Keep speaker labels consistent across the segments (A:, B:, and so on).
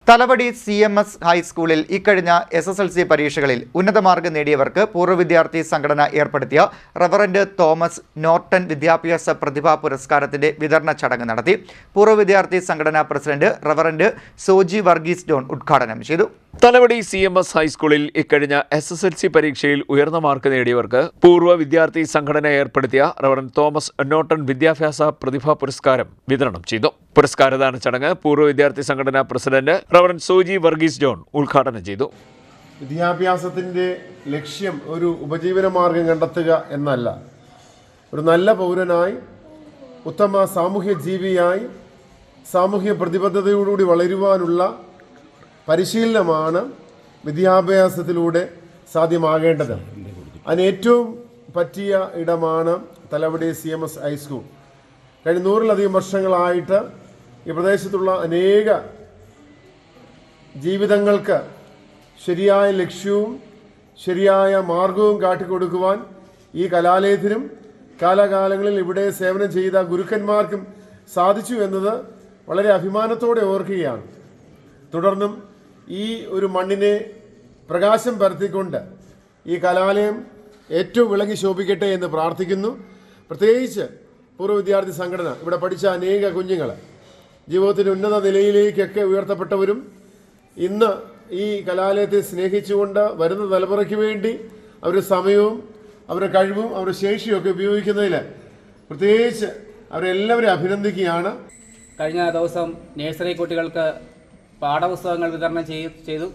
A: Thalavady CMS ഹൈസ്കൂളിൽ ഇക്കഴിഞ്ഞ SSLC പരീക്ഷകളിൽ ഉന്നത മാർക്ക് നേടിയവർക്ക് പൂർവ്വ വിദ്യാർത്ഥി സംഘടന ഏർപ്പെടുത്തിയ റവറന്റ് തോമസ് നോർട്ടൺ വിദ്യാഭ്യാസ പ്രതിഭാ പുരസ്കാരത്തിന്റെ വിതരണ ചടങ്ങ് നടത്തി. പൂർവ്വ വിദ്യാർത്ഥി സംഘടനാ പ്രസിഡന്റ് റവറന്റ് സോജി വർഗീസ് ജോൺ ഉദ്ഘാടനം ചെയ്തു.
B: തലവടി CMS ഹൈസ്കൂളിൽ ഇക്കഴിഞ്ഞ SSLC പരീക്ഷയിൽ ഉയർന്ന മാർക്ക് നേടിയവർക്ക് പൂർവ്വ വിദ്യാർത്ഥി സംഘടന ഏർപ്പെടുത്തിയ റവറന്റ് തോമസ് നോർട്ടൺ വിദ്യാഭ്യാസ പ്രതിഭാ പുരസ്കാരം വിതരണം ചെയ്തു. പുരസ്കാരദാന ചടങ്ങ് പൂർവ്വ വിദ്യാർത്ഥി സംഘടനാ പ്രസിഡന്റ് റവറന്റ് സോജി വർഗീസ് ജോൺ ഉദ്ഘാടനം ചെയ്തു.
C: വിദ്യാഭ്യാസത്തിന്റെ ലക്ഷ്യം ഒരു ഉപജീവനമാർഗം കണ്ടെത്തുക എന്നല്ല, ഒരു നല്ല പൗരനായി, ഉത്തമ സാമൂഹ്യ ജീവിയായി, സാമൂഹ്യ പ്രതിബദ്ധതയോടുകൂടി വളരുവാനുള്ള പരിശീലനമാണ് വിദ്യാഭ്യാസത്തിലൂടെ സാധ്യമാകേണ്ടത്. അതിന് ഏറ്റവും പറ്റിയ ഇടമാണ് തലവടി CMS ഹൈസ്കൂൾ. കഴിഞ്ഞ 100-ലധികം വർഷങ്ങളായിട്ട് ഈ പ്രദേശത്തുള്ള അനേക ജീവിതങ്ങൾക്ക് ശരിയായ ലക്ഷ്യവും ശരിയായ മാർഗവും കാട്ടിക്കൊടുക്കുവാൻ ഈ കലാലയത്തിനും കാലാകാലങ്ങളിൽ ഇവിടെ സേവനം ചെയ്ത ഗുരുക്കന്മാർക്കും സാധിച്ചു എന്നത് വളരെ അഭിമാനത്തോടെ ഓർക്കുകയാണ്. തുടർന്നും ഈ ഒരു മണ്ണിനെ പ്രകാശം പരത്തിക്കൊണ്ട് ഈ കലാലയം ഏറ്റവും വിളങ്ങി ശോഭിക്കട്ടെ എന്ന് പ്രാർത്ഥിക്കുന്നു. പ്രത്യേകിച്ച് പൂർവ്വ വിദ്യാർത്ഥി സംഘടന ഇവിടെ പഠിച്ച അനേക കുഞ്ഞുങ്ങൾ ജീവിതത്തിൻ്റെ ഉന്നത നിലയിലേക്കൊക്കെ ഉയർത്തപ്പെട്ടവരും ഇന്ന് ഈ കലാലയത്തെ സ്നേഹിച്ചുകൊണ്ട് വരുന്ന തലമുറയ്ക്ക് വേണ്ടി അവരുടെ സമയവും അവരുടെ കഴിവും അവരുടെ ശേഷിയൊക്കെ ഉപയോഗിക്കുന്നതിൽ പ്രത്യേകിച്ച് അവരെല്ലാവരും അഭിനന്ദിക്കുകയാണ്.
D: കഴിഞ്ഞ ദിവസം നഴ്സറി കുട്ടികൾക്ക് പാഠപുസ്തകങ്ങൾ വിതരണം ചെയ്തു.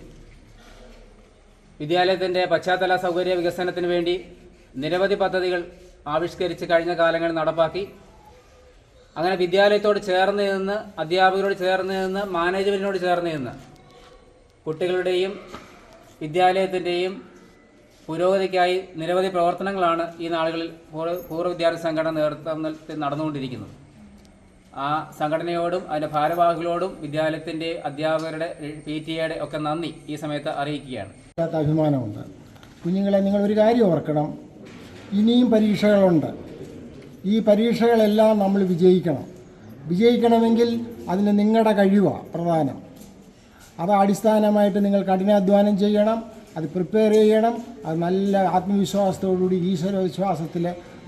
D: വിദ്യാലയത്തിൻ്റെ പശ്ചാത്തല സൗകര്യ വികസനത്തിന് വേണ്ടി നിരവധി പദ്ധതികൾ ആവിഷ്കരിച്ച് കഴിഞ്ഞ കാലങ്ങളിൽ നടപ്പാക്കി. അങ്ങനെ വിദ്യാലയത്തോട് ചേർന്ന് നിന്ന്, അധ്യാപകരോട് ചേർന്ന് നിന്ന്, മാനേജ്മെൻറ്റിനോട് ചേർന്ന് നിന്ന് കുട്ടികളുടെയും വിദ്യാലയത്തിൻ്റെയും പുരോഗതിക്കായി നിരവധി പ്രവർത്തനങ്ങളാണ് ഈ നാളുകളിൽ പൂർവ്വ വിദ്യാർത്ഥി സംഘടന നേതൃത്വത്തിൽ നടന്നുകൊണ്ടിരിക്കുന്നത്. ആ സംഘടനയോടും അതിൻ്റെ ഭാരവാഹികളോടും വിദ്യാലയത്തിൻ്റെ അധ്യാപകരുടെ PTA ഒക്കെ നന്ദി ഈ സമയത്ത് അറിയിക്കുകയാണ്.
E: അഭിമാനമുണ്ട്. കുഞ്ഞുങ്ങളെ, നിങ്ങളൊരു കാര്യം ഓർക്കണം, ഇനിയും പരീക്ഷകളുണ്ട്. ഈ പരീക്ഷകളെല്ലാം നമ്മൾ വിജയിക്കണമെങ്കിൽ അതിന് നിങ്ങളുടെ കഴിവാണ് പ്രധാനം. അത് അടിസ്ഥാനമായിട്ട് നിങ്ങൾ കഠിനാധ്വാനം ചെയ്യണം, അത് പ്രിപ്പയർ ചെയ്യണം. അത് നല്ല ആത്മവിശ്വാസത്തോടുകൂടി ഈശ്വര വിശ്വാസത്തിൽ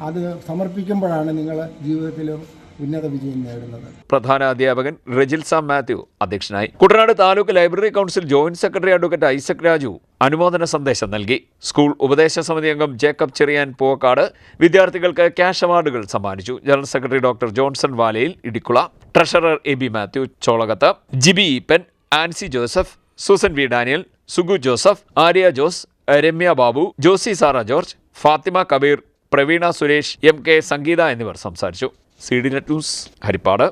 E: അത് സമർപ്പിക്കുമ്പോഴാണ് നിങ്ങൾ ജീവിതത്തിലും ഉന്നത വിജയം നേടുന്നത്.
B: പ്രധാന അധ്യാപകൻ റെജിൽസ മാത്യു അധ്യക്ഷനായി. Kuttanad taluk library council joint secretary advocate Isaac Raju അനുമോദന സന്ദേശം നൽകി. സ്കൂൾ ഉപദേശ സമിതി അംഗം ജേക്കബ് ചെറിയാൻ പൂവക്കാട് വിദ്യാർത്ഥികൾക്ക് ക്യാഷ് അവാർഡുകൾ സമ്മാനിച്ചു. General secretary doctor Johnson Valayil Idicula, treasurer AB Mathew Cholakath, Jibi Eappen, Ancy Joseph, Susan V Daniel, Sugu Joseph, Arya Jose, Ramya Babu, Josy Sara George, Fathima Kabeer, Praveena Suresh, MK Sangeetha എന്നിവർ സംസാരിച്ചു. CDNet news, Harippad.